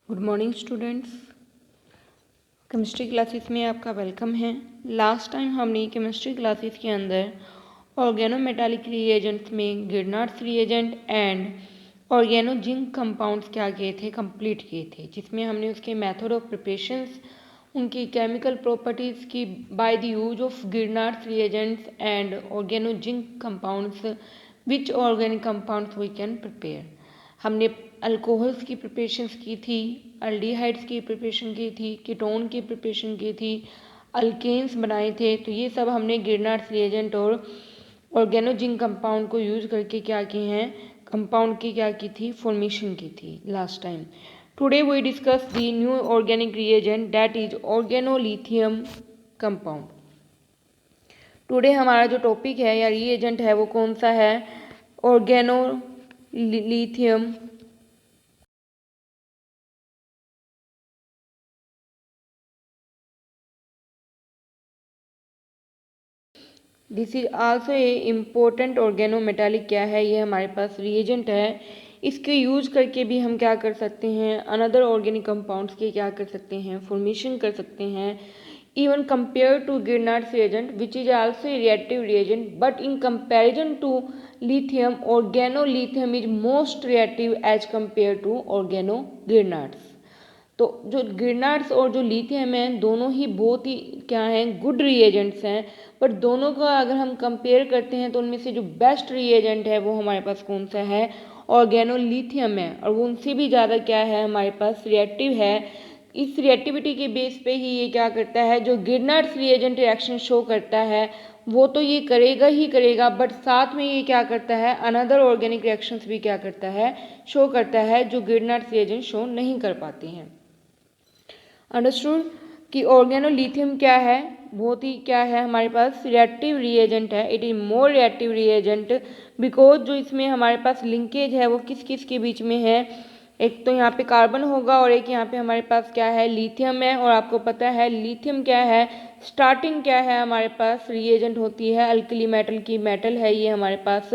Good morning students. Chemistry classes में आपका welcome है। लास्ट टाइम हमने केमिस्ट्री क्लासेस के अंदर ऑर्गेनोमेटालिक रिएजेंट्स में Grignard's reagent and organozinc compounds क्या किए थे, कंप्लीट किए थे, जिसमें हमने उसके मेथड ऑफ प्रिपरेशंस, उनकी केमिकल प्रॉपर्टीज़ की by the use of Grignard's reagents and organozinc compounds which organic compounds we can prepare. हमने अल्कोहल्स की प्रिपरेशंस की थी, अल्डिहाइड्स की प्रिपरेशन की थी, कीटोन की प्रिपरेशन की थी, अल्केन्स बनाए थे। तो ये सब हमने गिरनार्ड्स रिएजेंट और ऑर्गेनोजिंक कंपाउंड को यूज करके क्या किए हैं, कंपाउंड की क्या की थी, फॉर्मेशन की थी last time. Today we discuss the new organic reagent that is organolithium compound. Today हमारा जो टॉपिक है या रिएजेंट है वो कौन सा है, organolithium this is also A important organometallic क्या है, ये हमारे पास रिएजेंट है। इसके यूज करके भी हम क्या कर सकते हैं, अनदर ऑर्गेनिक कंपाउंड्स के क्या कर सकते हैं, फॉर्मेशन कर सकते हैं। Even compare to Grignard's reagent which is also a reactive reagent, but in comparison to lithium organolithium is most reactive as compare to organo Grignard's. तो जो गिरनार्ड्स और जो लिथियम है दोनों ही बहुत ही क्या हैं, गुड रिएजेंट्स हैं। बट दोनों का अगर हम कंपेयर करते हैं तो उनमें से जो बेस्ट रिएजेंट है वो हमारे पास कौन सा है, ऑर्गेनोलिथियम है। और वो उनसे भी ज़्यादा क्या है, हमारे पास रिएक्टिव है। इस रिएक्टिविटी के बेस पे ही ये क्या करता है, जो गिरनार्ड्स रिएजेंट रिएक्शन शो करता है वो तो ये करेगा ही करेगा, बट साथ में ये क्या करता है, अनदर ऑर्गेनिक रिएक्शंस भी क्या करता है, शो करता है, जो गिरनार्ड्स रिएजेंट शो नहीं कर पाते हैं। अंडरस्टूड कि ऑर्गेनोलिथियम क्या है, बहुत ही क्या है, हमारे पास रिएक्टिव रिएजेंट है। It is more reactive reagent because जो इसमें हमारे पास लिंकेज है वो किस किस के बीच में है, एक तो यहाँ पे कार्बन होगा और एक यहाँ पे हमारे पास क्या है, लिथियम है। और आपको पता है लिथियम क्या है, स्टार्टिंग क्या है, हमारे पास रिएजेंट होती है अल्कली मेटल की, मेटल है ये हमारे पास।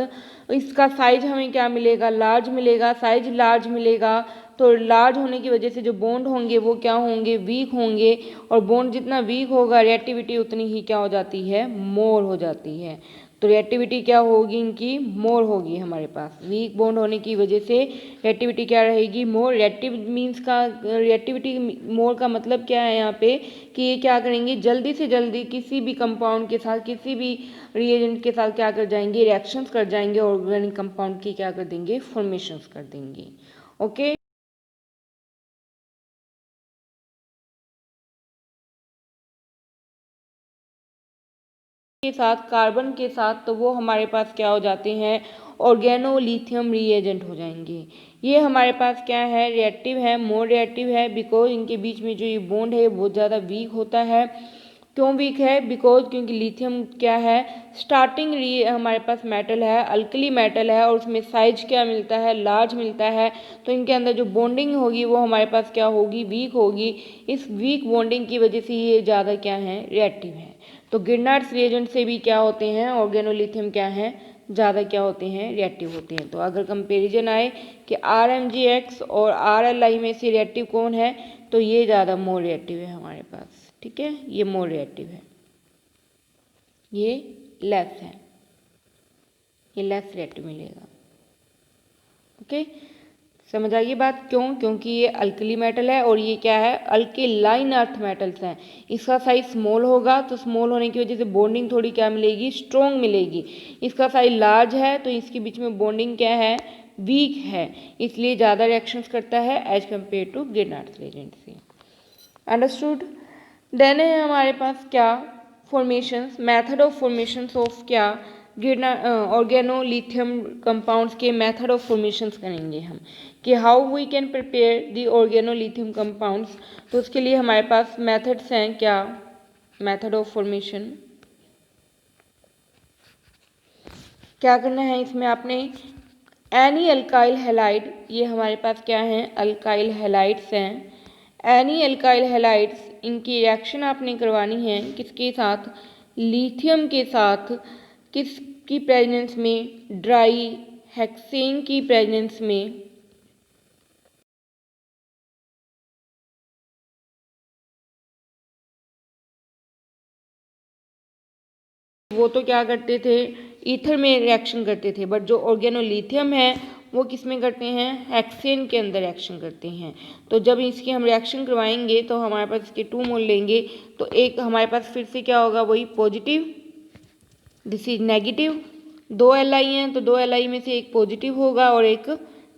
इसका साइज हमें क्या मिलेगा, लार्ज मिलेगा, साइज लार्ज मिलेगा। तो लार्ज होने की वजह से जो बॉन्ड होंगे वो क्या होंगे, वीक होंगे। और बॉन्ड जितना वीक होगा रिएक्टिविटी उतनी ही क्या हो जाती है, मोर हो जाती है। तो रिएक्टिविटी क्या होगी, इनकी मोर होगी हमारे पास। वीक बॉन्ड होने की वजह से रिएक्टिविटी क्या रहेगी, मोर। रिएक्टिव मीन्स का, रिएक्टिविटी मोर का मतलब क्या है यहाँ पे, कि ये क्या करेंगे, जल्दी से जल्दी किसी भी कंपाउंड के साथ, किसी भी रिएजेंट के साथ क्या कर जाएंगे, रिएक्शंस कर जाएंगे, ऑर्गेनिक कंपाउंड की क्या कर देंगे, फॉर्मेशंस कर देंगे। ओके के साथ, कार्बन के साथ, तो वो हमारे पास क्या हो जाते हैं, ऑर्गेनोलिथियम रिएजेंट हो जाएंगे। ये हमारे पास क्या है, रिएक्टिव है, मोर रिएक्टिव है बिकॉज इनके बीच में जो ये बॉन्ड है बहुत ज़्यादा वीक होता है। क्यों वीक है, बिकॉज क्योंकि लिथियम क्या है, स्टार्टिंग हमारे पास मेटल है, अल्कली मेटल है, और उसमें साइज क्या मिलता है, लार्ज मिलता है। तो इनके अंदर जो बॉन्डिंग होगी वो हमारे पास क्या होगी, वीक होगी। इस वीक बॉन्डिंग की वजह से ये ज़्यादा क्या है, रिएक्टिव है। तो गिरनार्ड्स रिएजेंट से भी क्या होते हैं, ऑर्गेनोलिथियम क्या है, ज़्यादा क्या होते हैं, रिएक्टिव होते हैं। तो अगर कंपेरिजन आए कि RMgX और RLI में से रिएक्टिव कौन है, तो ये ज़्यादा मोर रिएक्टिव है हमारे पास। ठीक है, ये मोर रिएक्टिव है, ये लेस है, ये लेस रिएक्टिव मिलेगा। ओके, समझ आइए बात, क्यों, क्योंकि ये अल्कली मेटल है और ये क्या है, अल्केलाइन अर्थ मेटल्स हैं। इसका साइज स्मॉल होगा तो स्मॉल होने की वजह से बॉन्डिंग थोड़ी क्या मिलेगी, स्ट्रॉन्ग मिलेगी। इसका साइज लार्ज है तो इसके बीच में बॉन्डिंग क्या है, वीक है, इसलिए ज़्यादा रिएक्शंस करता है as compare to Grignard's reagent से। अंडरस्टूड। देन है हमारे पास क्या, formations, method of formations of क्या, गिरना ऑर्गेनोलिथियम कंपाउंड्स के मेथड ऑफ फॉर्मेशंस करेंगे हम, कि how we can prepare the organolithium compounds. तो उसके लिए हमारे पास मेथड्स हैं क्या, मेथड ऑफ फॉर्मेशन क्या करना है इसमें आपने, एनी अल्काइल हैलाइड, ये हमारे पास क्या हैं, अल्काइल हैलाइड्स हैं। एनी अल्काइल हैलाइड्स, इनकी रिएक्शन आपने करवानी है किसके साथ, लिथियम के साथ, किसकी प्रेजेंस में, ड्राई हेक्सेन की प्रेजेंस में। वो तो क्या करते थे, ईथर में रिएक्शन करते थे, बट जो ऑर्गेनोलिथियम है वो किस में करते हैं, हेक्सेन के अंदर रिएक्शन करते हैं। तो जब इसकी हम रिएक्शन करवाएंगे तो हमारे पास इसके 2 मोल लेंगे तो एक हमारे पास फिर से क्या होगा, वही positive, this is negative. 2 Li हैं तो 2 Li में से एक पॉजिटिव होगा और एक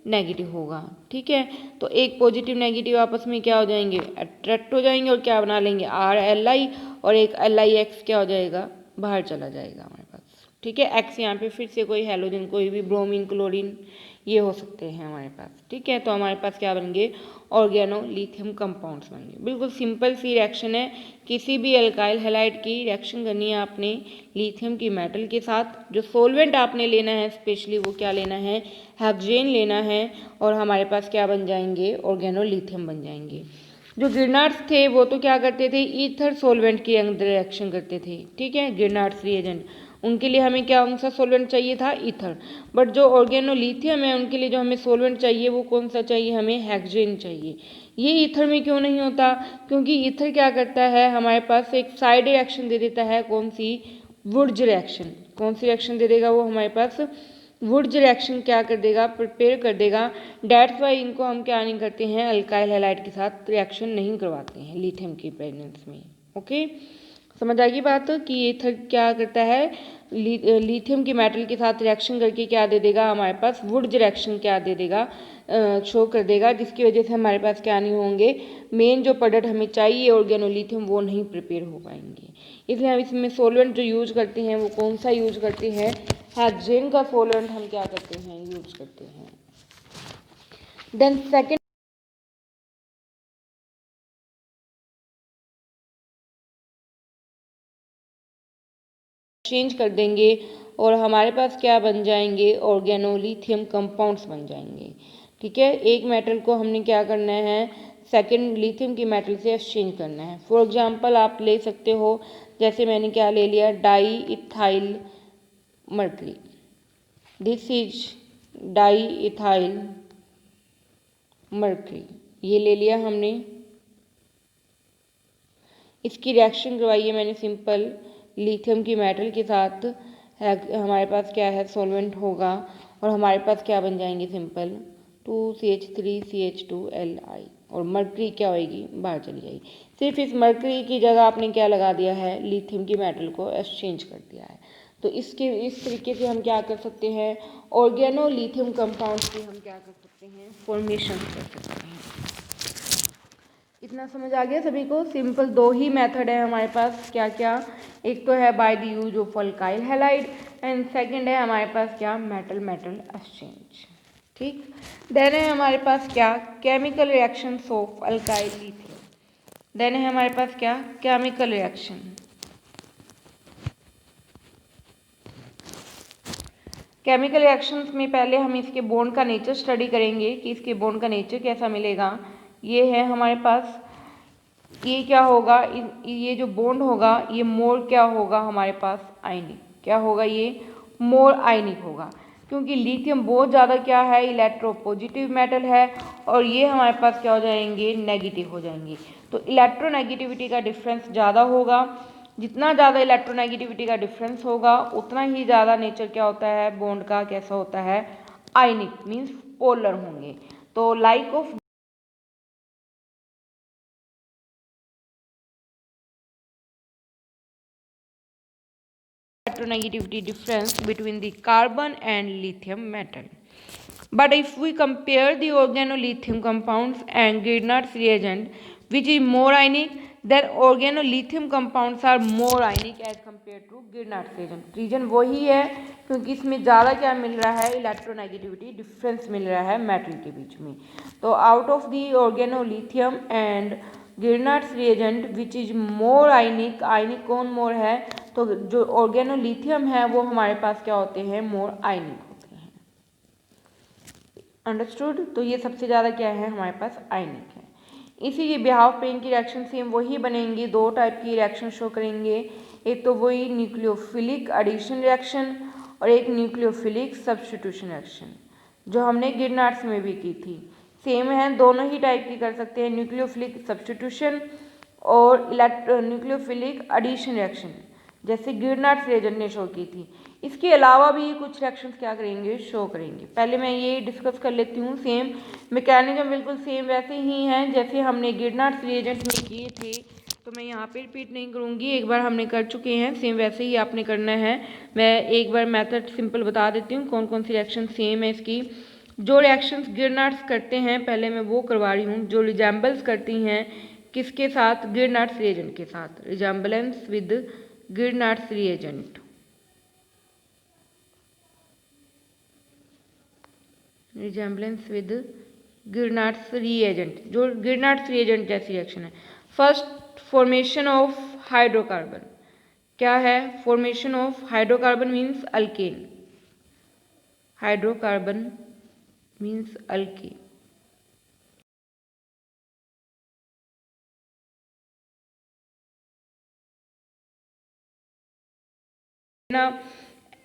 नेगेटिव होगा, ठीक है। तो एक पॉजिटिव नेगेटिव आपस में क्या हो जाएंगे, अट्रैक्ट हो जाएंगे और क्या बना लेंगे, RLi, और एक LiX क्या हो जाएगा, बाहर चला जाएगा हमारे पास, ठीक है। X यहाँ पे फिर से कोई हैलोजन, कोई भी ब्रोमीन, क्लोरीन, ये हो सकते हैं हमारे पास, ठीक है। तो हमारे पास क्या बनेंगे, ऑर्गेनोलिथियम कंपाउंड्स बनेंगे। बिल्कुल सिंपल सी रिएक्शन है, किसी भी अल्काइल हैलाइड की रिएक्शन करनी है आपने लिथियम की मेटल के साथ। जो सोलवेंट आपने लेना है स्पेशली वो क्या लेना है, हेक्सेन लेना है, और हमारे पास क्या बन जाएंगे, ऑर्गेनोलिथियम बन जाएंगे। जो गिरनार्ड्स थे वो तो क्या करते थे, ईथर सोलवेंट के अंदर रिएक्शन करते थे, ठीक है। गिरनार्ड्स रिएजेंट, उनके लिए हमें क्या, कौन सा सोलवेंट चाहिए था, ईथर। बट जो ऑर्गेनोलिथियम है उनके लिए जो हमें सोलवेंट चाहिए वो कौन सा चाहिए, हमें हेक्सेन चाहिए। ये ईथर में क्यों नहीं होता, क्योंकि ईथर क्या करता है, हमारे पास एक साइड रिएक्शन दे देता है, कौन सी, वुड्स रिएक्शन। कौन सी रिएक्शन दे देगा वो, हमारे पास वुड्स रिएक्शन क्या कर देगा, प्रिपेयर कर देगा। डेट्स वाई इनको हम क्या नहीं करते हैं, अल्काइल हैलाइड के साथ रिएक्शन नहीं करवाते हैं लिथियम की प्रेजेंस में। ओके, समझ आ गई बात कि ईथर क्या करता है, लिथियम की मेटल के साथ रिएक्शन करके क्या दे देगा, हमारे पास वुड्स रिएक्शन क्या दे देगा, शो कर देगा, जिसकी वजह से हमारे पास क्या नहीं होंगे, मेन जो प्रोडक्ट हमें चाहिए ऑर्गेनोलिथियम वो नहीं प्रिपेयर हो पाएंगे। इसलिए हम इसमें सोलवेंट जो यूज करते हैं वो कौन सा यूज करते हैं, हेक्सेन का सोलवेंट हम क्या करते हैं, यूज करते हैं। देन सेकेंड चेंज कर देंगे और हमारे पास क्या बन जाएंगे, ऑर्गेनोलिथियम कंपाउंड्स बन जाएंगे, ठीक है। एक मेटल को हमने क्या करना है, सेकंड लिथियम की मेटल से एक्सचेंज करना है। फॉर एग्जांपल आप ले सकते हो, जैसे मैंने क्या ले लिया, di ethyl mercury, this is di ethyl mercury, ये ले लिया हमने। इसकी रिएक्शन करवाई है मैंने सिंपल लिथियम की मेटल के साथ, हमारे पास क्या है, सोलवेंट होगा, और हमारे पास क्या बन जाएंगे, सिंपल 2CH3CH2Li, और मर्करी क्या होगी, बाहर चली जाएगी। सिर्फ इस मर्करी की जगह आपने क्या लगा दिया है, लिथियम की मेटल को एक्सचेंज कर दिया है। तो इस तरीके से हम क्या कर सकते हैं, ऑर्गेनोलिथियम कंपाउंड की हम क्या कर सकते हैं, फॉर्मेशन कर सकते हैं। इतना समझ आ गया सभी को। सिंपल 2 ही मेथड है हमारे पास, क्या क्या, एक तो है by the use of alkyl halide and second है हमारे पास क्या, मेटल मेटल एक्सचेंज, ठीक। देन है हमारे पास क्या, chemical reactions of alkyl lithium. Then है हमारे पास क्या, केमिकल रिएक्शन। केमिकल रिएक्शंस में पहले हम इसके बॉन्ड का नेचर स्टडी करेंगे कि इसके बॉन्ड का नेचर कैसा मिलेगा। ये है हमारे पास, ये क्या होगा, ये जो बॉन्ड होगा ये मोर क्या होगा हमारे पास, आयनिक, क्या होगा, ये मोर आयनिक होगा, क्योंकि लिथियम बहुत ज़्यादा क्या है, इलेक्ट्रोपॉजिटिव मेटल है, और ये हमारे पास क्या हो जाएंगे, नेगेटिव हो जाएंगे। तो इलेक्ट्रोनेगेटिविटी का डिफरेंस ज़्यादा होगा, जितना ज़्यादा इलेक्ट्रोनेगेटिविटी का डिफरेंस होगा उतना ही ज़्यादा नेचर क्या होता है, बॉन्ड का कैसा होता है, आयनिक, मीन्स पोलर होंगे। तो like of electronegativity difference between the carbon and lithium metal. But if we compare the organolithium compounds and Grignard's reagent, which is more ionic, then organolithium compounds are more ionic as compared to Grignard's reagent. Reason वही है क्योंकि इसमें ज़्यादा क्या मिल रहा है, electronegativity difference मिल रहा है मेटल के बीच में। तो out of the organolithium and Grignard's reagent which is more ionic, आयनिक कौन मोर है, तो जो ऑर्गेनोलिथियम है वो हमारे पास क्या होते हैं, मोर आयनिक होते हैं। अंडरस्टूड। तो ये सबसे ज़्यादा क्या है, हमारे पास आयनिक है। इसी के बिहाफ पे इनकी रिएक्शन सेम वही बनेंगी, 2 टाइप की रिएक्शन शो करेंगे, एक तो वही न्यूक्लियोफिलिक एडिशन रिएक्शन और एक न्यूक्लियोफिलिक सब्स्टिट्यूशन रिएक्शन, जो हमने गिरनार्ड्स में भी की थी। सेम है, दोनों ही टाइप की कर सकते हैं, न्यूक्लियोफिलिक सब्स्टिट्यूशन और न्यूक्लियोफिलिक एडिशन रिएक्शन। जैसे गिरनाट्स रिएजेंट ने शो की थी। इसके अलावा भी कुछ रिएक्शंस क्या करेंगे, शो करेंगे। पहले मैं ये डिस्कस कर लेती हूँ। सेम मैकेनिज्म बिल्कुल सेम वैसे ही हैं जैसे हमने गिरनाट्स रिएजेंट में किए थे, तो मैं यहाँ पे रिपीट नहीं करूँगी, एक बार हमने कर चुके हैं, सेम वैसे ही आपने करना है। मैं एक बार मेथड सिंपल बता देती हूँ कौन कौन सी रिएक्शन सेम है इसकी। जो रिएक्शंस गिरनाट्स करते हैं पहले मैं वो करवा रही हूँ, जो रिजेंबल्स करती हैं किसके साथ, गिरनाट्स रिएजेंट के साथ, resemblance with Grignard's reagent. Resemblance with Grignard's reagent, जो गिरनाट्स रिएजेंट जैसी रिएक्शन है। फर्स्ट फॉर्मेशन ऑफ हाइड्रोकार्बन, क्या है, formation of hydrocarbon means alkane, hydrocarbon means alkane. ना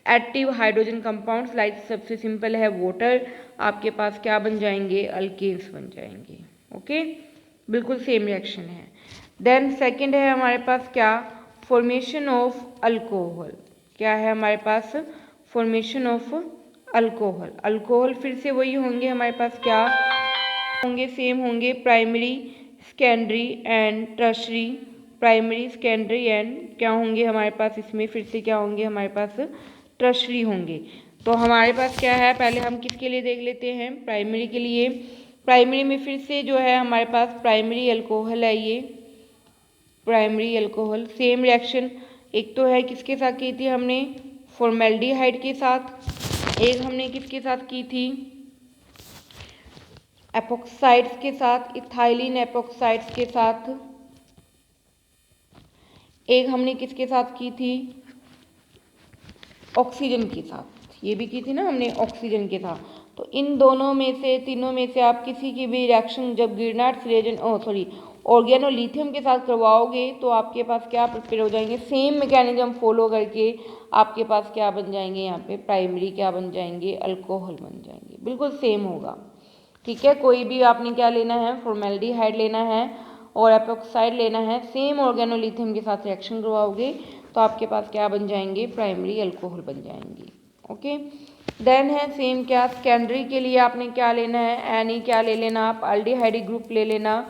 एक्टिव हाइड्रोजन कंपाउंड्स लाइक सबसे सिंपल है वाटर, आपके पास क्या बन जाएंगे, अल्केन्स बन जाएंगे। ओके, बिल्कुल सेम रिएक्शन है। देन सेकंड है हमारे पास क्या, फॉर्मेशन ऑफ अल्कोहल, क्या है हमारे पास, फॉर्मेशन ऑफ अल्कोहल। अल्कोहल फिर से वही होंगे हमारे पास, क्या होंगे, सेम होंगे, primary secondary and tertiary, primary secondary and क्या होंगे हमारे पास, इसमें फिर से क्या होंगे हमारे पास, टर्शरी होंगे। तो हमारे पास क्या है, पहले हम किसके लिए देख लेते हैं, प्राइमरी के लिए। प्राइमरी में फिर से जो है हमारे पास प्राइमरी अल्कोहल है, ये प्राइमरी अल्कोहल। सेम रिएक्शन एक तो है किसके साथ की थी हमने, फॉर्मेल्डिहाइड के साथ, एक हमने किसके साथ की थी, एपोक्साइड्स के साथ, इथाइलिन एपोक्साइड्स के साथ, एक हमने किसके साथ की थी, ऑक्सीजन के साथ, ये भी की थी ना हमने ऑक्सीजन के साथ। तो इन दोनों में से, तीनों में से आप किसी की भी रिएक्शन जब गिरनाट्स रिएजेंट ऑर्गेनोलिथियम के साथ करवाओगे तो आपके पास क्या प्रिपेयर हो जाएंगे, सेम मैकेनिज्म फॉलो करके आपके पास क्या बन जाएंगे, यहाँ पे प्राइमरी क्या बन जाएंगे, अल्कोहल बन जाएंगे, बिल्कुल सेम होगा। ठीक है, कोई भी आपने क्या लेना है, फॉर्मेल्डिहाइड लेना है और एपोक्साइड लेना है, सेम ऑर्गेनोलिथियम के साथ रिएक्शन करवाओगे तो आपके पास क्या बन जाएंगे, प्राइमरी अल्कोहल बन जाएंगे। ओके, देन है सेम क्या, सेकेंडरी के लिए आपने क्या लेना है, एनी क्या ले लेना, आप अल्डिहाइड ग्रुप ले लेना,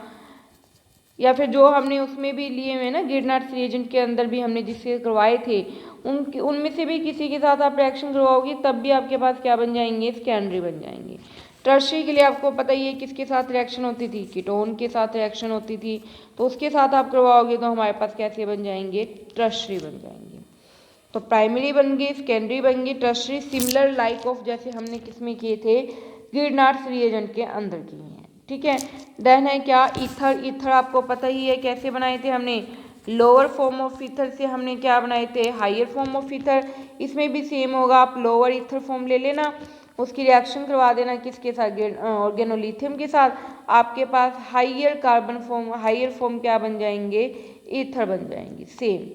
या फिर जो हमने उसमें भी लिए हुए ना गिरनाट्स रिएजेंट के अंदर भी हमने जिससे करवाए थे उनमें से भी किसी के साथ आप रिएक्शन करवाओगे तब भी आपके पास क्या बन जाएंगे, सेकेंडरी बन जाएंगे। टर्शरी के लिए आपको पता ही है किसके साथ रिएक्शन होती थी, कीटोन के साथ रिएक्शन होती थी, तो उसके साथ आप करवाओगे तो हमारे पास कैसे बन जाएंगे, टर्शरी बन जाएंगे। तो प्राइमरी बन गए, सेकेंडरी बन गए, टर्शरी सिमिलर लाइक ऑफ जैसे हमने किसमें किए थे, गिरनाट्स रिएजेंट के अंदर किए हैं। ठीक है, देन है क्या, ईथर। ईथर आपको पता ही है कैसे बनाए थे हमने, लोअर फॉर्म ऑफ ईथर से हमने क्या बनाए थे, हायर फॉर्म ऑफ ईथर। इसमें भी सेम होगा, आप लोअर ईथर फॉर्म ले लेना, उसकी रिएक्शन करवा देना किसके साथ, ऑर्गेनोलिथियम के साथ, आपके पास higher carbon form, higher form क्या बन जाएंगे, ईथर बन जाएंगे। सेम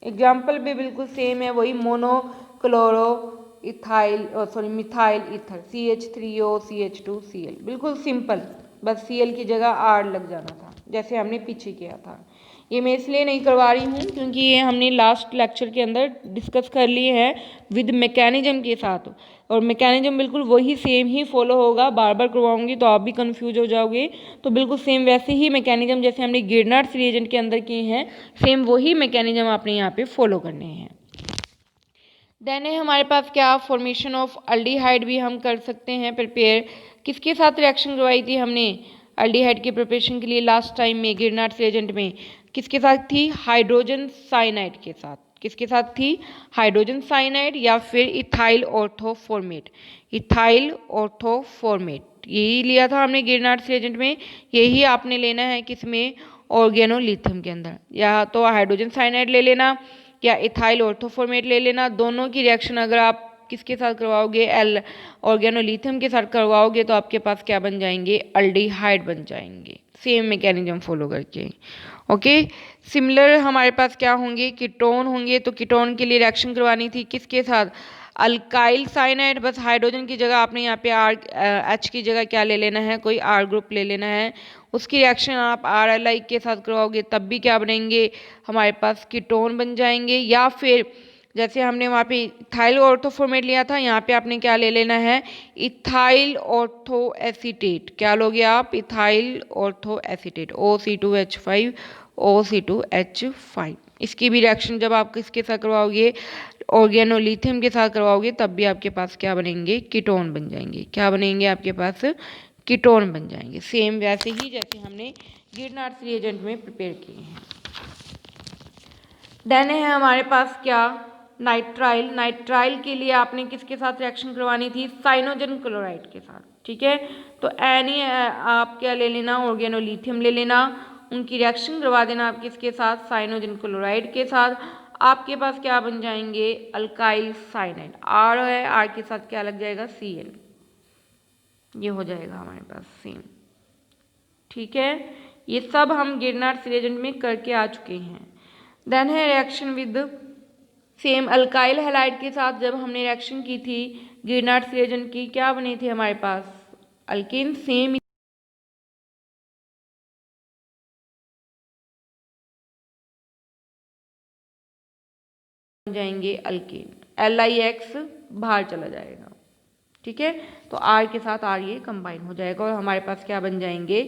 एग्जाम्पल भी बिल्कुल सेम है, वही monochloro ethyl methyl ether CH3OCH2Cl, बिल्कुल सिंपल, बस Cl की जगह R लग जाना था जैसे हमने पीछे किया था। ये मैं इसलिए नहीं करवा रही हूँ क्योंकि ये हमने लास्ट लेक्चर के अंदर डिस्कस कर लिए हैं विद मैकेनिज्म के साथ, और मैकेनिज्म बिल्कुल वही सेम ही फॉलो होगा। बार बार करवाऊंगी तो आप भी कंफ्यूज हो जाओगे, तो बिल्कुल सेम वैसे ही मैकेनिज्म जैसे हमने गिरनाट्स रिएजेंट के अंदर किए हैं, सेम वही मैकेनिज्म आपने यहाँ पे फॉलो करने हैं। देन है हमारे पास क्या, फॉर्मेशन ऑफ अल्डिहाइड भी हम कर सकते हैं प्रिपेयर। किसके साथ रिएक्शन करवाई थी हमने, अल्डिहाइड के प्रिपरेशन के लिए लास्ट टाइम में गिरनाट्स रिएजेंट में किसके साथ थी, हाइड्रोजन साइनाइड के साथ। किसके साथ थी, हाइड्रोजन साइनाइड या फिर इथाइल ऑर्थोफॉर्मेट, इथाइल ऑर्थोफॉर्मेट, यही लिया था हमने गिरनाट्स रिएजेंट में, यही आपने लेना है किसमें, ऑर्गेनोलिथियम के अंदर। या तो हाइड्रोजन साइनाइड ले लेना या इथाइल ऑर्थोफॉर्मेट ले लेना, दोनों की रिएक्शन अगर आप किसके साथ करवाओगे, ऑर्गेनोलिथियम के साथ करवाओगे तो आपके पास क्या बन जाएंगे, अल्डिहाइड बन जाएंगे, सेम मैकेनिज्म फॉलो करके। ओके, सिमिलर हमारे पास क्या होंगे, कीटोन होंगे, तो कीटोन के लिए रिएक्शन करवानी थी किसके साथ, अल्काइल साइनाइड, बस हाइड्रोजन की जगह आपने यहाँ पे आर एच की जगह क्या ले लेना है, कोई आर ग्रुप ले लेना है। उसकी रिएक्शन आप RLI के साथ करवाओगे तब भी क्या बनेंगे, हमारे पास कीटोन बन जाएंगे। या फिर जैसे हमने वहाँ पे इथाइल ऑर्थोफॉर्मेट लिया था, यहाँ पे आपने क्या ले लेना है, इथाइल ऑर्थो एसीटेट। क्या लोगे आप, ethyl ortho acetate, O C2H5 O C2H5। इसकी भी रिएक्शन जब आप किसके साथ करवाओगे, ऑर्गेनोलिथियम के साथ करवाओगे तब भी आपके पास क्या बनेंगे, कीटोन बन जाएंगे। क्या बनेंगे आपके पास, कीटोन बन जाएंगे। सेम वैसे ही जैसे हमने गिरनार्स रिएजेंट में प्रिपेयर किए हैं। देन है हमारे पास क्या, नाइट्राइल। नाइट्राइल के लिए आपने किसके साथ रिएक्शन करवानी थी, साइनोजन क्लोराइड के साथ। ठीक है, तो एनी आप क्या ले लेना, ऑर्गेनोलिथियम ले लेना, उनकी रिएक्शन करवा देना आप किसके साथ, साइनोजन क्लोराइड के साथ। आपके पास क्या बन जाएंगे, अल्काइल साइनाइड। आर है, आर के साथ क्या लग जाएगा, Cl, ये हो जाएगा हमारे पास सेम। ठीक है, ये सब हम गिरनार्स रिएजेंट में करके आ चुके हैं। देन है reaction with same alkyl halide के साथ जब हमने रिएक्शन की थी गिरनार्स रिएजेंट की, क्या बनी थी हमारे पास, अल्केन। सेम जाएंगे अल्केन, LIX बाहर चला जाएगा। ठीक है, तो आर के साथ आर ये कंबाइन हो जाएगा और हमारे पास क्या बन जाएंगे,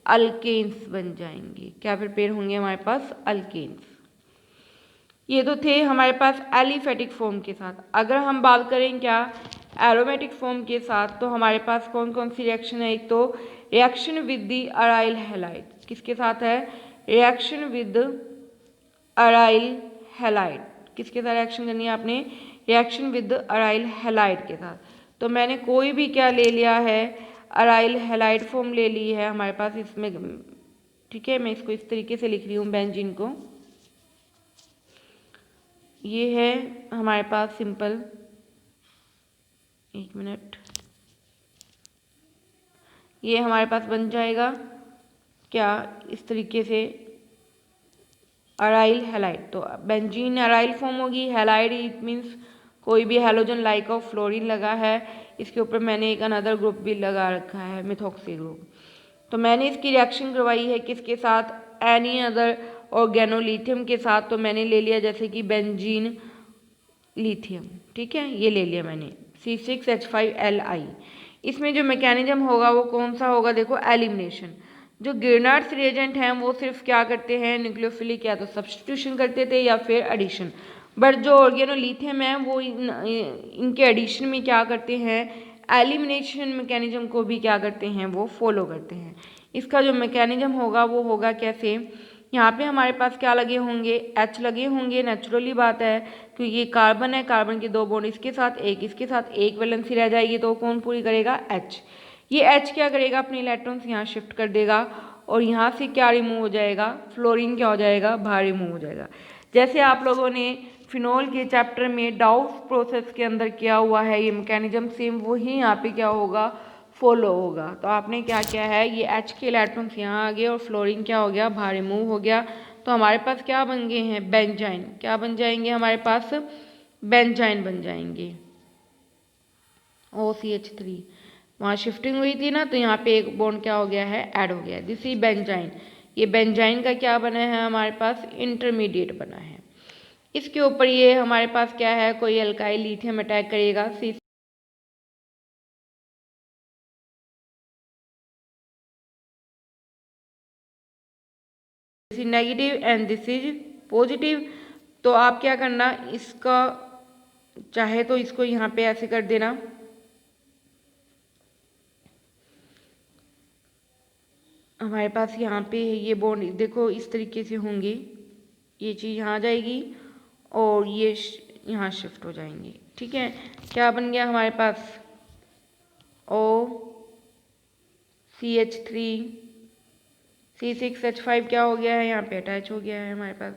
अल्केन्स बन जाएंगे। क्या प्रिपेयर होंगे हमारे पास, अल्केन्स। ये तो थे हमारे पास एलिफेटिक फॉर्म के साथ। अगर हम बात करें क्या एरोमेटिक फॉर्म के साथ, तो हमारे पास कौन कौन सी रिएक्शन है, एक तो reaction with the aryl halide, किसके साथ है, रिएक्शन विद अराइल हैलाइड, किसके साथ रिएक्शन करनी है आपने, रिएक्शन विद अराइल हैलाइड के साथ। तो मैंने कोई भी क्या ले लिया है, अराइल हैलाइड फॉर्म ले ली है हमारे पास इसमें। ठीक है, मैं इसको इस तरीके से लिख रही हूँ बेंजीन को, ये है हमारे पास सिंपल, एक मिनट, ये हमारे पास बन जाएगा क्या इस तरीके से, अराइल हैलाइड। तो बेंजीन अराइल फॉर्म होगी, हैलाइड इट मीन्स कोई भी हैलोजन लाइक ऑफ फ्लोरीन लगा है, इसके ऊपर मैंने एक अनदर ग्रुप भी लगा रखा है, मिथॉक्सी ग्रुप। तो मैंने इसकी रिएक्शन करवाई है किसके साथ, एनी अदर ऑर्गेनोलिथियम के साथ। तो मैंने ले लिया जैसे कि बेंजीन लिथियम। ठीक है, ये ले लिया मैंने C6H5Li। इसमें जो मैकेनिज्म होगा वो कौन सा होगा, देखो एलिमिनेशन। जो गिरनार्स रिएजेंट हैं वो सिर्फ क्या करते हैं, न्यूक्लियोफिलिक या तो सब्स्टिट्यूशन करते थे या फिर एडिशन। बट जो ऑर्गेनोलिथियम है वो इनके एडिशन में क्या करते हैं, एलिमिनेशन मैकेनिज्म को भी क्या करते हैं, वो फॉलो करते हैं। इसका जो मैकेनिज्म होगा वो होगा कैसे, यहाँ पे हमारे पास क्या लगे होंगे, H लगे होंगे, नेचुरली बात है क्योंकि ये कार्बन है, कार्बन के दो बॉन्ड इसके साथ, एक इसके साथ, एक वैलेंसी रह जाएगी तो कौन पूरी करेगा, H। ये H क्या करेगा, अपने इलेक्ट्रॉन्स यहाँ शिफ्ट कर देगा और यहाँ से क्या रिमूव हो जाएगा, फ्लोरीन क्या हो जाएगा, बाहर रिमूव हो जाएगा। जैसे आप लोगों ने फिनोल के चैप्टर में डाउस प्रोसेस के अंदर किया हुआ है ये मैकेनिज्म, सेम वही यहाँ पे क्या होगा, फॉलो होगा। तो आपने क्या किया है, ये H के इलेक्ट्रॉन्स यहाँ आ गए और फ्लोरीन क्या हो गया, बाहर रिमूव हो गया। तो हमारे पास क्या बन गए हैं, बेंजाइन। क्या बन जाएंगे हमारे पास, बेंजाइन बन जाएंगे, OCH3। वहाँ शिफ्टिंग हुई थी ना, तो यहाँ पे एक बॉन्ड क्या हो गया है, ऐड हो गया, दिस इज बेंजाइन। ये बेंजाइन का क्या बना है हमारे पास, इंटरमीडिएट बना है। इसके ऊपर ये हमारे पास क्या है, कोई अल्काइल लिथियम अटैक करेगा, this is negative and this is positive. तो आप क्या करना, इसका चाहे तो इसको यहाँ पे ऐसे कर देना, हमारे पास यहाँ पे ये बॉन्ड देखो इस तरीके से होंगे, ये चीज़ यहाँ आ जाएगी और ये यहाँ शिफ्ट हो जाएंगे। ठीक है, क्या बन गया हमारे पास, OCH3 C6H5 क्या हो गया है, यहाँ पे अटैच हो गया है हमारे पास।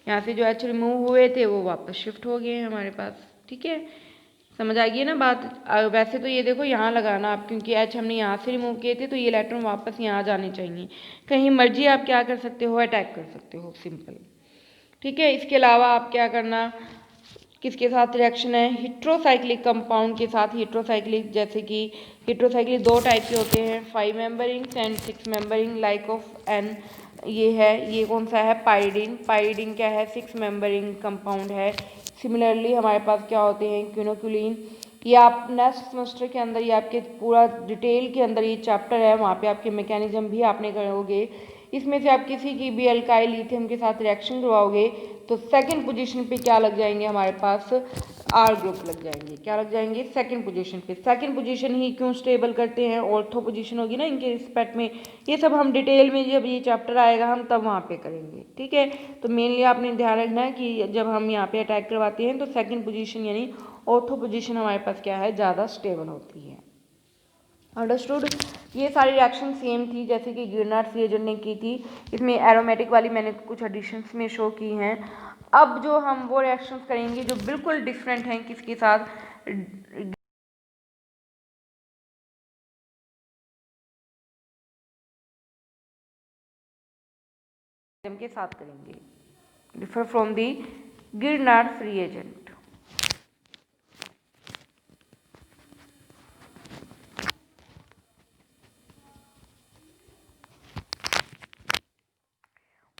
यहाँ से जो H रिमूव हुए थे वो वापस शिफ्ट हो गए हैं हमारे पास। ठीक है, समझ आ गई ना बात। वैसे तो ये देखो यहाँ लगाना आप, क्योंकि H हमने यहाँ से रिमूव किए थे तो ये इलेक्ट्रॉन वापस यहाँ जाने चाहिए। कहीं मर्जी आप क्या कर सकते हो, अटैक कर सकते हो, सिंपल। ठीक है, इसके अलावा आप क्या करना, किसके साथ रिएक्शन है, हेट्रोसाइक्लिक कंपाउंड के साथ। हेट्रोसाइक्लिक जैसे कि हेट्रोसाइक्लिक दो टाइप के होते हैं, 5 membering and 6 membering, like of an ये है, ये कौन सा है, पाइरिडीन। पाइरिडीन क्या है, 6 मेंबरिंग कंपाउंड है। सिमिलरली हमारे पास क्या होते हैं, क्विनोक्यूलिन। ये आप नेक्स्ट सेमेस्टर के अंदर, ये आपके पूरा डिटेल के अंदर ये चैप्टर है, वहाँ पे आपके मैकेनिज्म भी आपने करोगे। इसमें से आप किसी की भी अल्काइल लिथियम के साथ रिएक्शन करवाओगे तो सेकंड पोजीशन पे क्या लग जाएंगे हमारे पास, आर ग्रुप लग जाएंगे। क्या लग जाएंगे, सेकंड पोजीशन पे। सेकंड पोजीशन ही क्यों स्टेबल करते हैं, ऑर्थो पोजीशन होगी ना इनके रिस्पेक्ट में। ये सब हम डिटेल में जब ये चैप्टर आएगा हम तब वहाँ पे करेंगे, ठीक है। तो मेनली आपने ध्यान रखना है कि जब हम यहाँ पे अटैक करवाते हैं तो सेकंड पोजीशन यानी ऑर्थो पोजीशन हमारे पास क्या है, ज़्यादा स्टेबल होती है। अंडरस्टूड। ये सारी रिएक्शन सेम थी जैसे कि गिरनार्ड्स रिएजेंट ने की थी। इसमें एरोमेटिक वाली मैंने कुछ एडिशंस में शो की हैं। अब जो हम वो रिएक्शंस करेंगे जो बिल्कुल डिफरेंट हैं, किसके साथ, के साथ करेंगे, डिफर फ्रॉम दी गिरनार्ड्स रिएजेंट।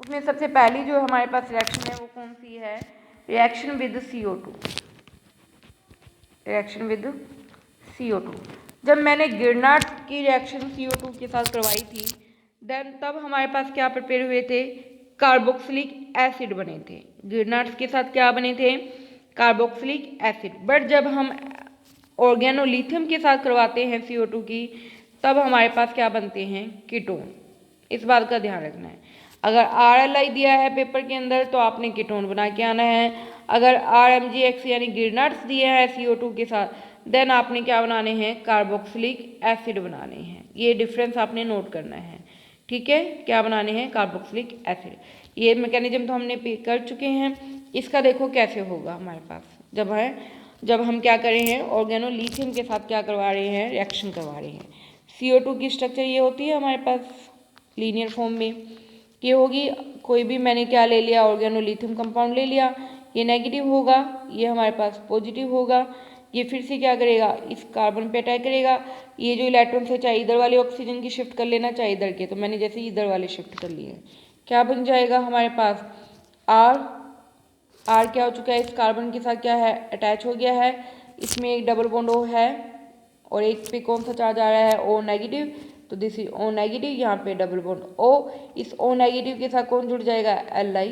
उसमें सबसे पहली जो हमारे पास रिएक्शन है वो कौन सी है, reaction with CO2। Reaction with CO2। जब मैंने गिरनार्ड की रिएक्शन CO2 के साथ करवाई थी देन तब हमारे पास क्या प्रिपेयर हुए थे, कार्बोक्सिलिक एसिड बने थे। गिरनार्ड्स के साथ क्या बने थे, कार्बोक्सिलिक एसिड। बट जब हम ऑर्गेनोलिथियम के साथ करवाते हैं CO2 की तब हमारे पास क्या बनते हैं, कीटोन। इस बात का ध्यान रखना है। अगर RLI दिया है पेपर के अंदर तो आपने कीटोन बना के आना है। अगर RMGX यानी गिरनार्ड्स दिया है CO2 के साथ देन आपने क्या बनाने हैं, कार्बोक्सिलिक एसिड बनाने हैं। ये डिफरेंस आपने नोट करना है, ठीक है। क्या बनाने हैं, कार्बोक्सिलिक एसिड। ये मैकेनिज्म तो हमने पे कर चुके हैं। इसका देखो कैसे होगा हमारे पास, जब हम क्या कर रहे हैं, ऑर्गेनोलिथियम के साथ क्या करवा रहे हैं, रिएक्शन करवा रहे हैं। CO2 की स्ट्रक्चर ये होती है हमारे पास लीनियर फॉर्म में, ये होगी। कोई भी मैंने क्या ले लिया, ऑर्गेनोलिथियम कंपाउंड ले लिया, ये नेगेटिव होगा, ये हमारे पास पॉजिटिव होगा। ये फिर से क्या करेगा, इस कार्बन पे अटैक करेगा। ये जो इलेक्ट्रॉन है चाहे इधर वाले ऑक्सीजन की शिफ्ट कर लेना चाहे इधर के, तो मैंने जैसे इधर वाले शिफ्ट कर लिए, क्या बन जाएगा हमारे पास, आर क्या हो चुका है, इस कार्बन के साथ क्या है, अटैच हो गया है। इसमें एक डबल बॉन्ड O है और एक पे कौन सा चार्ज आ रहा है, O नेगेटिव। तो दिस इज O नेगेटिव, यहाँ पे डबल बॉन्ड O। इस O नेगेटिव के साथ कौन जुड़ जाएगा, Li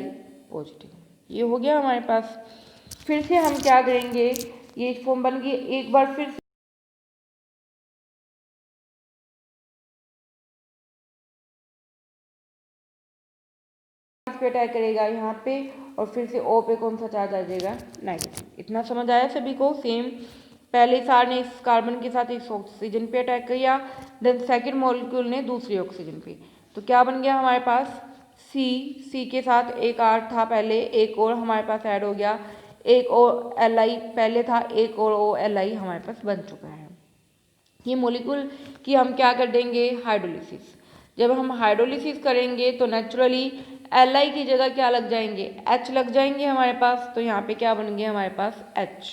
पॉजिटिव। ये हो गया हमारे पास। फिर से हम क्या करेंगे, ये फॉर्म बन गई, एक बार फिर पे अटैक करेगा यहाँ पे और फिर से O पे कौन सा चार्ज आ जाएगा, नेगेटिव। इतना समझ आया सभी को। सेम पहले सार ने इस कार्बन के साथ इस ऑक्सीजन पे अटैक किया, देन सेकंड मॉलिक्यूल ने दूसरी ऑक्सीजन पे, तो क्या बन गया हमारे पास, C के साथ एक R था पहले, एक और हमारे पास ऐड हो गया, एक और Li पहले था, एक और OLi हमारे पास बन चुका है। ये मॉलिक्यूल की हम क्या कर देंगे, हाइड्रोलिसिस। जब हम हाइड्रोलिसिस करेंगे तो नेचुरली Li की जगह क्या लग जाएंगे, H लग जाएंगे हमारे पास। तो यहाँ पे क्या बन गया हमारे पास, H।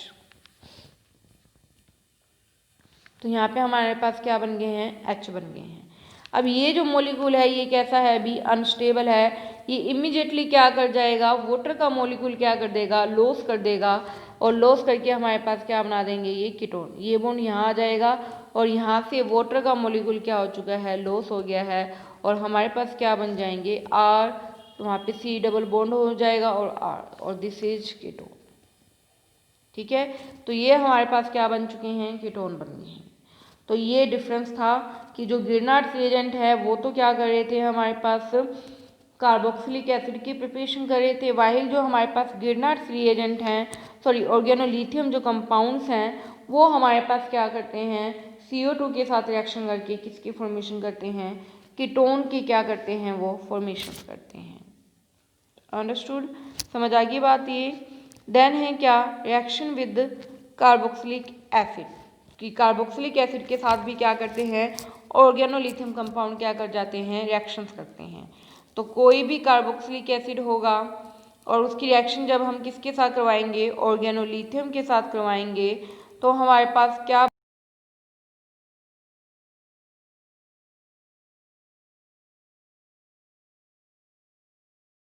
तो यहाँ पे हमारे पास क्या बन गए हैं, H बन गए हैं। अब ये जो मॉलिक्यूल है ये कैसा है, अभी अनस्टेबल है। ये इमीडिएटली क्या कर जाएगा, वाटर का मॉलिक्यूल क्या कर देगा, लॉस कर देगा, और लॉस करके हमारे पास क्या बना देंगे, ये कीटोन। ये बॉन्ड यहाँ आ जाएगा और यहाँ से वाटर का मॉलिक्यूल क्या हो चुका है, लॉस हो गया है, और हमारे पास क्या बन जाएंगे, R। तो वहाँ पे C डबल बॉन्ड हो जाएगा और R, और दिस इज कीटोन, ठीक है। तो ये हमारे पास क्या बन चुके हैं, कीटोन बन गए हैं। तो ये डिफरेंस था कि जो गिरनार्ड्स रिएजेंट है वो तो क्या कर रहे थे, हमारे पास कार्बोक्सिलिक एसिड की प्रिपरेशन कर रहे थे, वाहिल जो हमारे पास गिरनार्ड्स रिएजेंट हैं, सॉरी ऑर्गेनोलिथियम जो कंपाउंड्स हैं वो हमारे पास क्या करते हैं, CO2 के साथ रिएक्शन करके किसकी फॉर्मेशन करते हैं, कीटोन की क्या करते हैं, वो फॉर्मेशन करते हैं। अंडरस्टूड, समझ आ गई बात। ये देन है क्या, रिएक्शन विद कार्बोक्सिलिक एसिड, कि कार्बोक्सिलिक एसिड के साथ भी क्या करते हैं, ऑर्गेनोलिथियम कंपाउंड क्या कर जाते हैं, रिएक्शंस करते हैं। तो कोई भी कार्बोक्सिलिक एसिड होगा और उसकी रिएक्शन जब हम किसके साथ करवाएंगे, ऑर्गेनोलिथियम के साथ करवाएंगे, तो हमारे पास क्या,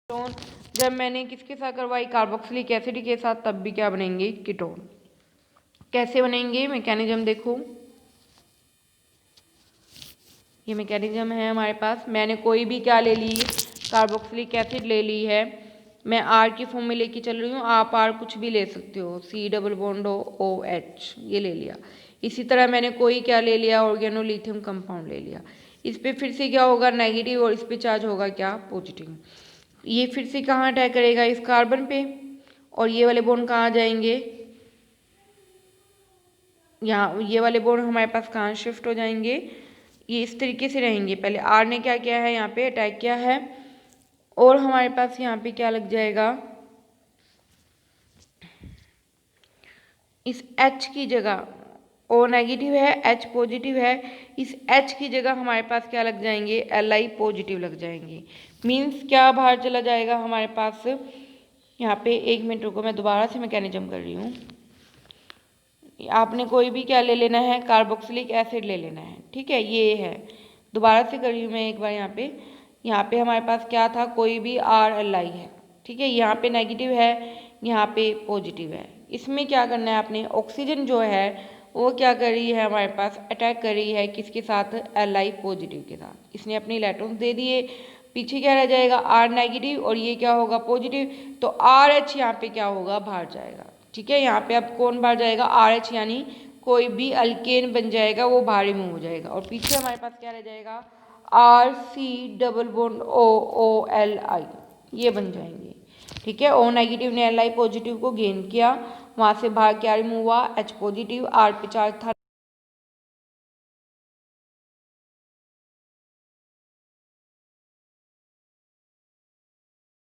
कीटोन। जब मैंने किसके साथ करवाई, कार्बोक्सिलिक एसिड के साथ, तब भी क्या बनेंगे, कीटोन। कैसे बनेंगे, मैकेनिज्म देखो, ये मैकेनिज्म है हमारे पास। मैंने कोई भी क्या ले ली, कार्बोक्सिलिक एसिड ले ली है, मैं आर की फॉर्म में लेके चल रही हूँ, आप आर कुछ भी ले सकते हो, C double bond O H, ये ले लिया। इसी तरह मैंने कोई क्या ले लिया, ऑर्गेनोलिथियम कंपाउंड ले लिया। इस पे फिर से क्या होगा, नेगेटिव, और इस पे चार्ज होगा क्या, पॉजिटिव। ये फिर से कहाँ अटैक करेगा, इस कार्बन पे, और ये वाले बॉन्ड कहाँ जाएंगे, यहाँ ये वाले बॉन्ड हमारे पास कहाँ शिफ्ट हो जाएंगे, ये इस तरीके से रहेंगे। पहले आर ने क्या किया है, यहाँ पे अटैक किया है, और हमारे पास यहाँ पे क्या लग जाएगा, इस H की जगह, O नेगेटिव है, H पॉजिटिव है, इस H की जगह हमारे पास क्या लग जाएंगे, Li पॉजिटिव लग जाएंगे। मीन्स क्या बाहर चला जाएगा हमारे पास, यहाँ पे 1 मिनट रुको, मैं दोबारा से मैकेनिज्म कर रही हूँ। आपने कोई भी क्या ले लेना है, कार्बोक्सिलिक एसिड ले लेना है, ठीक है, ये है, दोबारा से कर रही हूँ मैं एक बार। यहाँ पे हमारे पास क्या था, कोई भी RLi है, ठीक है, यहाँ पे नेगेटिव है, यहाँ पे पॉजिटिव है। इसमें क्या करना है आपने, ऑक्सीजन जो है वो क्या कर रही है, हमारे पास अटैक कर रही है किसके साथ, Li पॉजिटिव के साथ। इसने अपने इलेक्ट्रॉन्स दे दिए, पीछे क्या रह जाएगा, R नेगेटिव, और ये क्या होगा, पॉजिटिव, तो RH यहाँ पे क्या होगा, बाहर जाएगा, ठीक है। यहाँ पे अब कौन बाहर जाएगा, RH, यानी कोई भी अल्केन बन जाएगा, वो बाहर रिमूव हो जाएगा, और पीछे हमारे पास क्या रह जाएगा, RC डबल बॉन्ड OOLI, ये बन जाएंगे, ठीक है। O नेगेटिव ने Li पॉजिटिव को गेन किया, वहां से बाहर क्या रिमूव हुआ, H पॉजिटिव, R पे चार्ज था,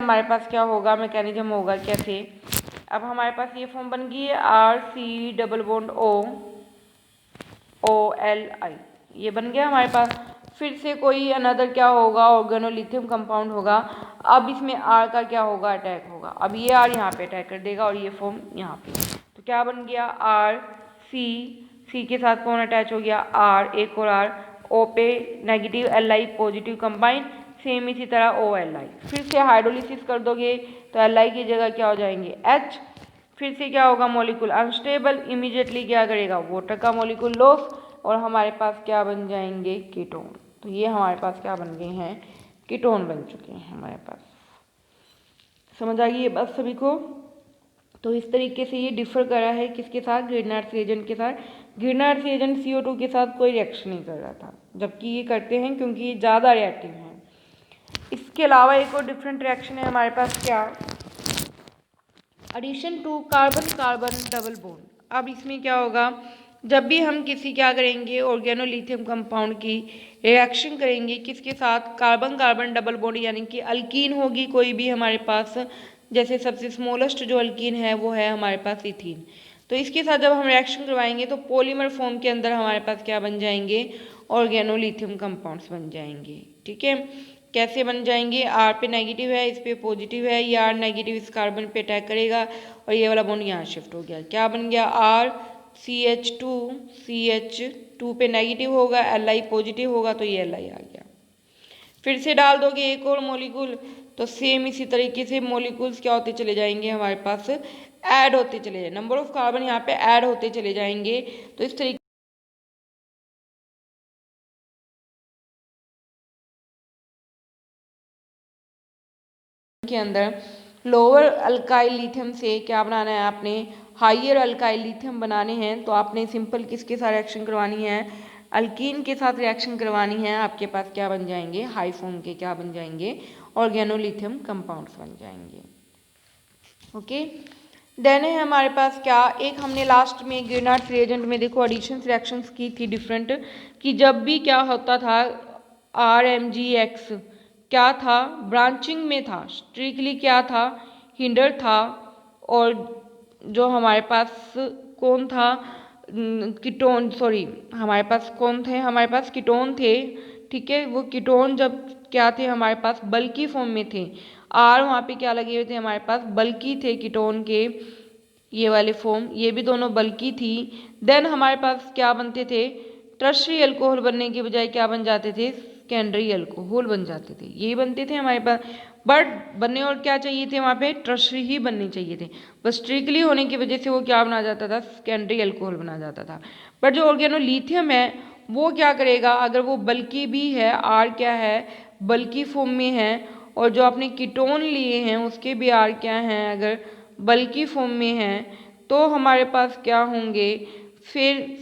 हमारे पास क्या होगा, मैकेनिज्म होगा कैसे, अब हमारे पास ये फॉर्म बन गई है, RC डबल बॉन्ड OOLI, ये बन गया हमारे पास। फिर से कोई अनदर क्या होगा, ऑर्गेनोलिथियम कंपाउंड होगा, अब इसमें R का क्या होगा, अटैक होगा, अब ये R यहाँ पे अटैक कर देगा, और ये फॉर्म यहाँ पे, तो क्या बन गया, C के साथ कौन अटैच हो गया, R, एक और R, O पे negative, Li positive combine, same इसी तरह OLI। फिर से हाइड्रोलिसिस कर दोगे तो Li की जगह क्या हो जाएंगे, H, फिर से क्या होगा, मॉलिक्यूल अनस्टेबल, इमीडिएटली क्या करेगा, वाटर का मॉलिक्यूल लॉस, और हमारे पास क्या बन जाएंगे, कीटोन। तो ये हमारे पास क्या बन गए हैं, कीटोन बन चुके हैं हमारे पास। समझ आ गई ये बात सभी को। तो इस तरीके से ये डिफर करा है किसके साथ, ग्रिग्नार्ड्स रिएजेंट के साथ। ग्रिग्नार्ड्स रिएजेंट CO2 के साथ कोई रिएक्शन नहीं कर रहा था, जबकि ये करते हैं क्योंकि ये ज़्यादा रिएक्टिव हैं। इसके अलावा एक और डिफरेंट रिएक्शन है हमारे पास, क्या, addition to carbon carbon double bond. अब इसमें क्या होगा, जब भी हम किसी क्या करेंगे, ऑर्गेनोलिथियम कंपाउंड की रिएक्शन करेंगे किसके साथ, कार्बन कार्बन डबल बॉन्ड, यानी कि अल्कीन होगी कोई भी हमारे पास, जैसे सबसे स्मॉलेस्ट जो अल्कीन है वो है हमारे पास इथीन। तो इसके साथ जब हम रिएक्शन करवाएंगे तो पॉलीमर फॉर्म के अंदर हमारे पास क्या बन जाएंगे, ऑर्गेनोलिथियम कंपाउंड्स बन जाएंगे, ठीक है। कैसे बन जाएंगे, R पे नेगेटिव है, इस पे पॉजिटिव है, ये R नेगेटिव इस कार्बन पे अटैक करेगा, और ये वाला बॉन्ड यहाँ शिफ्ट हो गया, क्या बन गया, CH2 पे नेगेटिव होगा, Li पॉजिटिव होगा, तो ये Li आ गया। फिर से डाल दोगे एक और मॉलिक्यूल, तो सेम इसी तरीके से मॉलिक्यूल्स क्या होते चले जाएंगे, हमारे पास ऐड होते चले जाए, नंबर ऑफ कार्बन यहाँ पे ऐड होते चले जाएंगे। तो इस तरीके के अंदर लोअर अल्काइल लिथियम से क्या बनाना है आपने, हाइयर अल्काइल लिथियम बनाने हैं, तो आपने सिंपल किसके साथ रिएक्शन करवानी है, अल्कीन के साथ रिएक्शन करवानी है। आपके पास क्या बन जाएंगे, हाई फॉर्म के क्या बन जाएंगे, ऑर्गेनोलिथियम कंपाउंड्स बन जाएंगे, ओके। देन है हमारे पास क्या, एक हमने लास्ट में ग्रिग्नार्ड्स रिएजेंट में देखो एडिशन रिएक्शंस की थी डिफरेंट, कि जब भी क्या होता था, RMgX क्या था, ब्रांचिंग में था, स्ट्रिक्टली क्या था, हिंडर था, और जो हमारे पास कौन था, कीटोन, सॉरी हमारे पास कौन थे, हमारे पास कीटोन थे, ठीक है। वो कीटोन जब क्या थे हमारे पास, बल्की फॉर्म में थे। आर वहाँ पे क्या लगे हुए थे हमारे पास, बल्की थे कीटोन के, ये वाले फॉर्म, ये भी दोनों बल्की थी। देन हमारे पास क्या बनते थे, टर्शरी अल्कोहल बनने के बजाय क्या बन जाते थे, सेकेंडरी अल्कोहल बन जाते थे, ये बनते थे हमारे पास। बट बनने और क्या चाहिए थे वहाँ पे, टर्शरी ही बनने चाहिए थे, बस स्ट्रिक्टली होने की वजह से वो क्या बना जाता था, सेकेंडरी अल्कोहल बना जाता था। बट जो ऑर्गेनोलिथियम है वो क्या करेगा, अगर वो बल्कि भी है, आर क्या है, बल्कि फॉर्म में है, और जो आपने कीटोन लिए हैं उसके भी आर क्या हैं, अगर बल्कि फॉर्म में हैं, तो हमारे पास क्या होंगे, फिर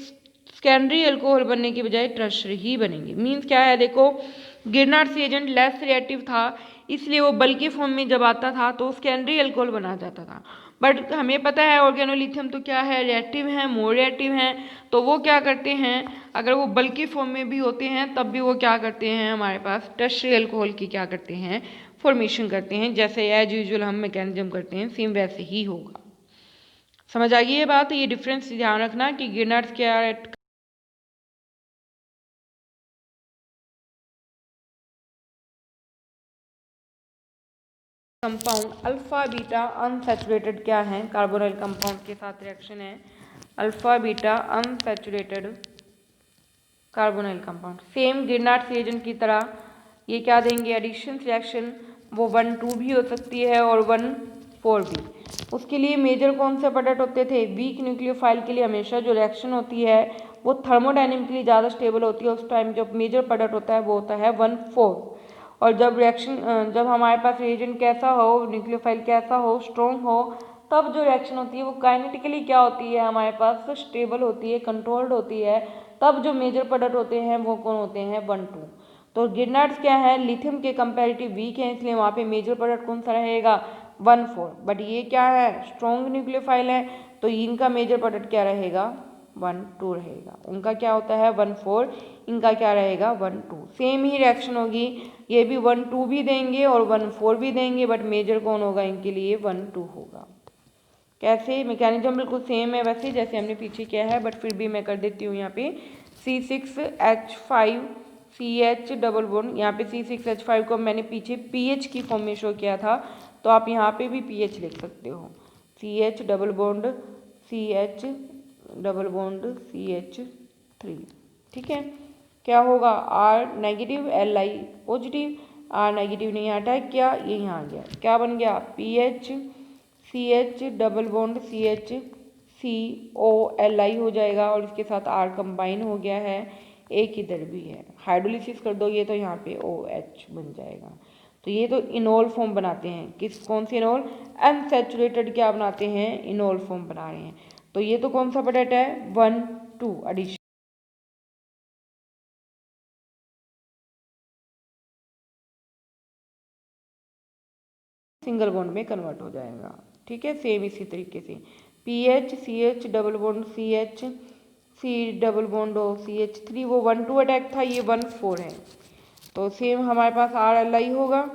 सेकेंडरी अल्कोहल बनने की बजाय टर्शरी ही बनेंगे। मीन्स क्या है, देखो गिरनार्ड्स एजेंट लेस रिएक्टिव था, इसलिए वो बल्कि फॉर्म में जब आता था तो सेकेंडरी अल्कोहल बना जाता था। बट हमें पता है ऑर्गेनोलिथियम तो क्या है, रिएक्टिव है, मोर रिएक्टिव है, तो वो क्या करते हैं, अगर वो बल्कि फॉर्म में भी होते हैं तब भी वो क्या करते हैं, हमारे पास टर्शरी अल्कोहल की क्या करते हैं, फॉर्मेशन करते हैं। जैसे एज यूजुअल हम मैकेनिज्म करते हैं, सेम वैसे ही होगा। समझ आ गई ये बात, ये डिफरेंस ध्यान रखना कि गिरनार्ड्स क्या कंपाउंड अल्फा बीटा अनसैचुरेटेड क्या है, कार्बोनाइल कंपाउंड के साथ रिएक्शन है, alpha beta unsaturated carbonyl compound. Same Grignard's reagent की तरह ये क्या देंगे, एडिशन रिएक्शन, वो 1,2 भी हो सकती है और 1,4 भी। उसके लिए मेजर कौन से प्रोडक्ट होते थे, वीक न्यूक्लियोफाइल के लिए हमेशा जो रिएक्शन होती है वो थर्मोडायनेमिकली ज़्यादा स्टेबल होती है, उस टाइम जब मेजर प्रोडक्ट होता है वो होता है 1,4। और जब रिएक्शन जब हमारे पास रिएजेंट कैसा हो, न्यूक्लियोफाइल कैसा हो, स्ट्रॉन्ग हो, तब जो रिएक्शन होती है वो काइनेटिकली क्या होती है, हमारे पास स्टेबल होती है, कंट्रोल्ड होती है, तब जो मेजर प्रोडक्ट होते हैं वो कौन होते हैं, 1,2। तो गिरनार्ड्स क्या है, लिथियम के कंपैरेटिव वीक है, इसलिए वहाँ पे मेजर प्रोडक्ट कौन सा रहेगा, 1,4। बट ये क्या है, स्ट्रॉन्ग न्यूक्लियोफाइल है, तो इनका मेजर प्रोडक्ट क्या रहेगा, 1,2 रहेगा। उनका क्या होता है 1,4, इनका क्या रहेगा 1,2। सेम ही रिएक्शन होगी, ये भी 1,2 भी देंगे और 1,4 भी देंगे, बट मेजर कौन होगा इनके लिए, 1,2 होगा। कैसे, मैकेनिज्म बिल्कुल सेम है वैसे जैसे हमने पीछे किया है, बट फिर भी मैं कर देती हूँ यहाँ पे C6H5CH डबल बॉन्ड, यहाँ पे C6H5 को मैंने पीछे पीएच की फॉर्म में शो किया था, तो आप यहाँ पे भी पीएच लिख सकते हो, CH double bond CH double bond CH3। ठीक है, क्या होगा, R negative Li positive, R negative ने यहाँ अटैक किया, ये यहाँ आ गया, क्या बन गया, PH CH double bond CH COLI हो जाएगा, और इसके साथ R कंबाइन हो गया है, एक इधर भी है, हाइड्रोलिसिस कर दोगे तो यहाँ पे OH बन जाएगा। तो ये तो इनोल फॉर्म बनाते हैं, किस कौन से इनोल, अनसैचुरेटेड क्या बनाते हैं, इनोल फॉर्म बना रहे हैं। तो ये तो कौन सा प्रोडक्ट है, 1,2 एडिशन, सिंगल बॉन्ड में कन्वर्ट हो जाएगा। ठीक है, सेम इसी तरीके से PH CH double bond CH C double bond CH3, वो 1,2 अटैक था, ये 1,4 है, तो सेम हमारे पास RLI होगा,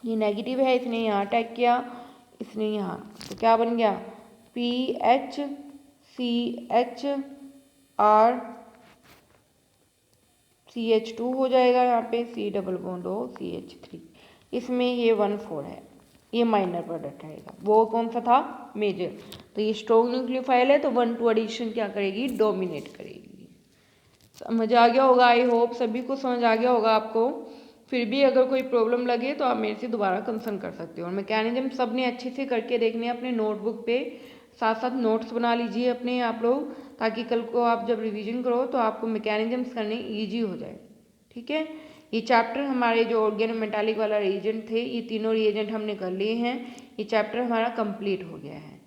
ये नेगेटिव है, इसने यहाँ अटैक किया, इसने यहाँ, तो क्या बन गया, PH CH R CH2 हो जाएगा, यहाँ पे C डबल बॉन्ड CH3, इसमें ये 1,4 है, ये माइनर प्रोडक्ट रहेगा, वो कौन सा था, मेजर। तो ये स्ट्रॉन्ग न्यूक्लियोफाइल है, तो 1,2 एडिशन क्या करेगी, डोमिनेट करेगी। समझ आ गया होगा, आई होप सभी को समझ आ गया होगा आपको। फिर भी अगर कोई प्रॉब्लम लगे तो आप मेरे से दोबारा कंसर्न कर सकते हो। और मैकेनिज्म सब ने अच्छे से करके देखने अपने नोटबुक पे, साथ साथ नोट्स बना लीजिए अपने आप लोग, ताकि कल को आप जब रिवीजन करो तो आपको मैकेनिज्म्स करने ईजी हो जाए। ठीक है, ये चैप्टर हमारे जो ऑर्गेनोमेटालिक वाला रिएजेंट थे, ये तीनों रिएजेंट हमने कर लिए हैं, ये चैप्टर हमारा कंप्लीट हो गया है।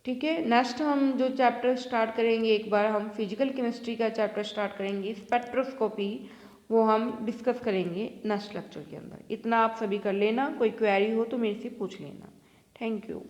ठीक है, नेक्स्ट हम जो चैप्टर स्टार्ट करेंगे, एक बार हम फिजिकल केमिस्ट्री का चैप्टर स्टार्ट करेंगे, स्पेक्ट्रोस्कोपी, वो हम डिस्कस करेंगे नेक्स्ट लेक्चर के अंदर। इतना आप सभी कर लेना, कोई क्वेरी हो तो मेरे से पूछ लेना। Thank you.